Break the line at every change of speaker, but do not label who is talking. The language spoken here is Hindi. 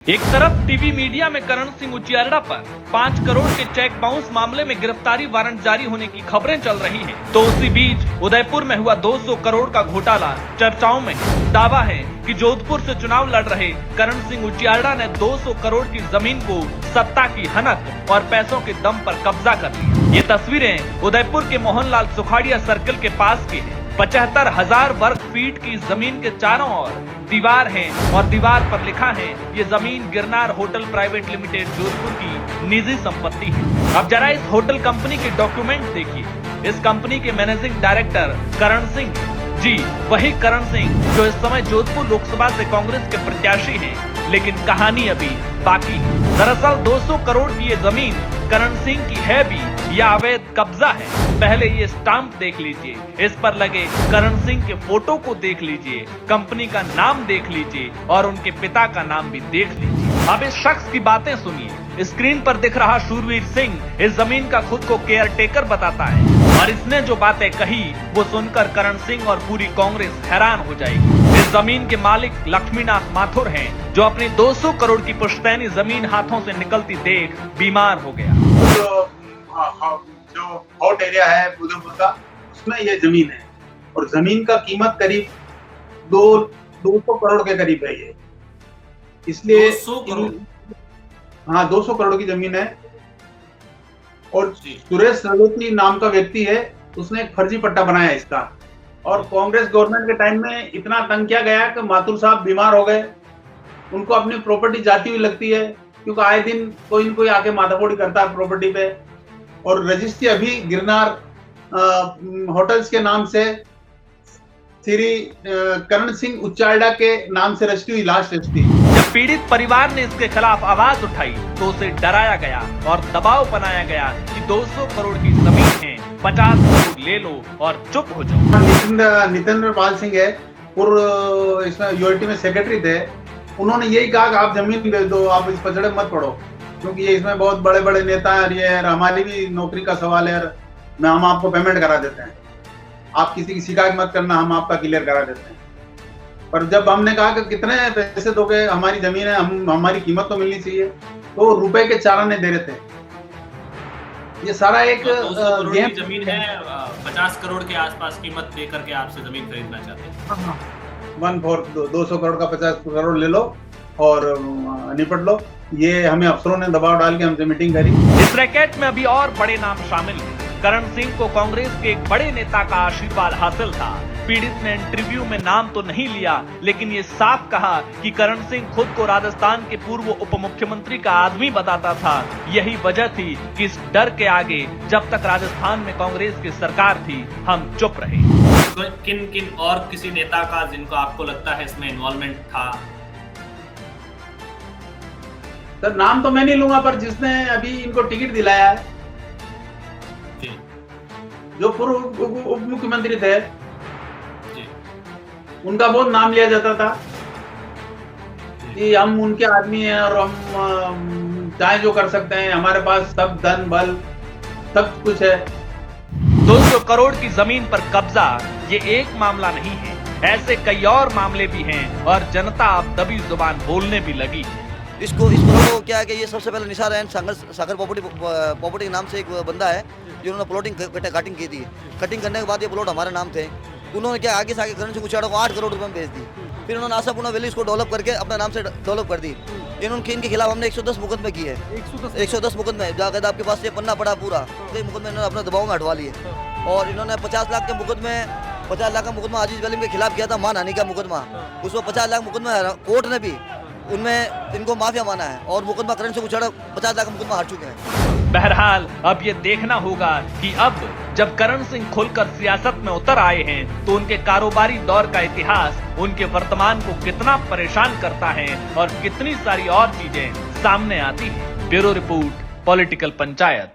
एक तरफ टीवी मीडिया में करण सिंह उचियारड़ा पर 5 करोड़ के चेक बाउंस मामले में गिरफ्तारी वारंट जारी होने की खबरें चल रही हैं, तो उसी बीच उदयपुर में हुआ 200 करोड़ का घोटाला चर्चाओं में। दावा है कि जोधपुर से चुनाव लड़ रहे करण सिंह उचियारड़ा ने 200 करोड़ की जमीन को सत्ता की हनक और पैसों के दम पर कब्जा कर लिया। ये तस्वीरें उदयपुर के मोहनलाल सुखाड़िया सर्किल के पास की है। 75,000 वर्ग फीट की जमीन के चारों ओर दीवार है और दीवार पर लिखा है ये जमीन Girnar hotel private limited Jodhpur की निजी संपत्ति है। अब जरा इस होटल कंपनी के डॉक्यूमेंट देखिए। इस कंपनी के मैनेजिंग डायरेक्टर करण सिंह जी, वही करण सिंह जो इस समय जोधपुर लोकसभा से कांग्रेस के प्रत्याशी हैं, लेकिन कहानी अभी बाकी है। दरअसल 200 करोड़ की ये जमीन करण सिंह की है भी या अवैध कब्जा है, पहले ये स्टाम्प देख लीजिए, इस पर लगे करण सिंह के फोटो को देख लीजिए, कंपनी का नाम देख लीजिए और उनके पिता का नाम भी देख लीजिए। अब इस शख्स की बातें सुनिए। स्क्रीन पर दिख रहा शूरवीर सिंह इस जमीन का खुद को केयर टेकर बताता है और इसने जो बातें कही वो सुनकर करण सिंह और पूरी कांग्रेस हैरान हो जाएगी। इस जमीन के मालिक लक्ष्मीनाथ माथुर हैं, जो अपनी 200 करोड़ की पुश्तैनी जमीन हाथों से निकलती देख बीमार हो गया।
जो हॉट एरिया है उदयपुर का, उसमें ये जमीन है और जमीन का कीमत करीब 200 करोड़ के करीब है ये। इसलिए 200 करोड़ की जमीन है और सुरेश रलोत्री नाम का व्यक्ति है, उसने एक फर्जी पट्टा बनाया है इसका। और कांग्रेस गवर्नमेंट के टाइम में इतना तंग किया गया कि माथुर साहब बीमार हो गए, उनको अपनी प्रॉपर्टी जाती हुई लगती है, क्योंकि आए दिन कोई न कोई आके माथाफोड़ी करता है प्रॉपर्टी पे। और रजिस्ट्री अभी गिरनार होटल्स के नाम से श्री करण सिंह उचियारड़ा के नाम से रजिस्ट्री हुई, लास्ट रजिस्ट्री।
जब पीड़ित परिवार ने इसके खिलाफ आवाज उठाई तो उसे डराया गया और दबाव बनाया गया कि 200 करोड़ की जमीन है, 50 करोड़ ले लो और चुप हो जाओ।
नितेंद्र पाल सिंह है, पूर्व इसमें यूएलटी में सेक्रेटरी थे, उन्होंने यही कहा कि आप जमीन बेच दो, आप इस पचड़े मत पड़ो, क्योंकि ये इसमें बहुत बड़े बड़े नेता हैं, ये हमारी भी नौकरी का सवाल है, हम आपको पेमेंट करा देते हैं, आप किसी की शिकायत मत करना, हम आपका क्लियर करा देते हैं। पर जब हमने कहा कि कितने पैसे दोगे, हमारी जमीन है, हमारी कीमत तो मिलनी चाहिए, तो रुपए के चारा नहीं दे रहे थे। ये सारा एक
गेम जमीन है, 50 करोड़ के आसपास कीमत दे करके आपसे जमीन खरीदना चाहते हैं।
200 करोड़ का 50 करोड़ ले लो और निपट लो। ये हमें अफसरों ने दबाव डाल के हमसे मीटिंग करी।
इस रैकेट में अभी और बड़े नाम शामिल हैं। करण सिंह को कांग्रेस के एक बड़े नेता का आशीर्वाद हासिल था। पीड़ित ने इंटरव्यू में नाम तो नहीं लिया, लेकिन ये साफ कहा कि करण सिंह खुद को राजस्थान के पूर्व उप मुख्यमंत्री का आदमी बताता था। यही वजह थी कि इस डर के आगे जब तक राजस्थान में कांग्रेस की सरकार थी, हम चुप रहे।
किन किन और किसी नेता का जिनको आपको लगता है इसमें इन्वॉल्वमेंट था?
सर नाम तो मैं नहीं लूंगा, पर जिसने अभी इनको टिकट दिलाया है, जो पूर्व उप मुख्यमंत्री थे, उनका बहुत नाम लिया जाता था कि हम उनके आदमी हैं और हम चाहे जो कर सकते हैं, हमारे पास सब धन बल सब कुछ है।
200 करोड़ की जमीन पर कब्जा ये एक मामला नहीं है, ऐसे कई और मामले भी हैं और जनता अब दबी जुबान बोलने भी लगी।
इसको क्या है कि ये सबसे पहले निसार एंड सागर प्रॉपर्टी के नाम से एक बंदा है, जिन्होंने प्लॉटिंग कटिंग की थी। कटिंग करने के बाद ये प्लॉट हमारे नाम थे। उन्होंने क्या आगे से आगे करण सिंह उचियारड़ा को 8 करोड़ रुपए में बेच दी। फिर उन्होंने आशापूर्णा वैली इसको डेवलप करके अपने नाम से डेवलप कर दी। इनके खिलाफ हमने 110 मुकदमे किए, 110 मुकदमे, जाकर आपके पास ये पन्ना पड़ा पूरा, कई मुकदमे इन्होंने अपने दबाव में हटवा लिए। और इन्होंने 50 लाख के मुकदमे, 50 लाख का मुकदमा अजीज वलीम के खिलाफ किया था, मानहानि का मुकदमा, उसको 50 लाख मुकदमा कोर्ट ने भी उनमें इनको माफिया माना है और मुकदमा करण सिंह उचियारड़ा 50 लाख का मुकदमा हार चुके हैं।
बहरहाल अब ये देखना होगा कि अब जब करण सिंह खुलकर सियासत में उतर आए हैं तो उनके कारोबारी दौर का इतिहास उनके वर्तमान को कितना परेशान करता है और कितनी सारी और चीजें सामने आती हैं। Bureau report, political panchayat.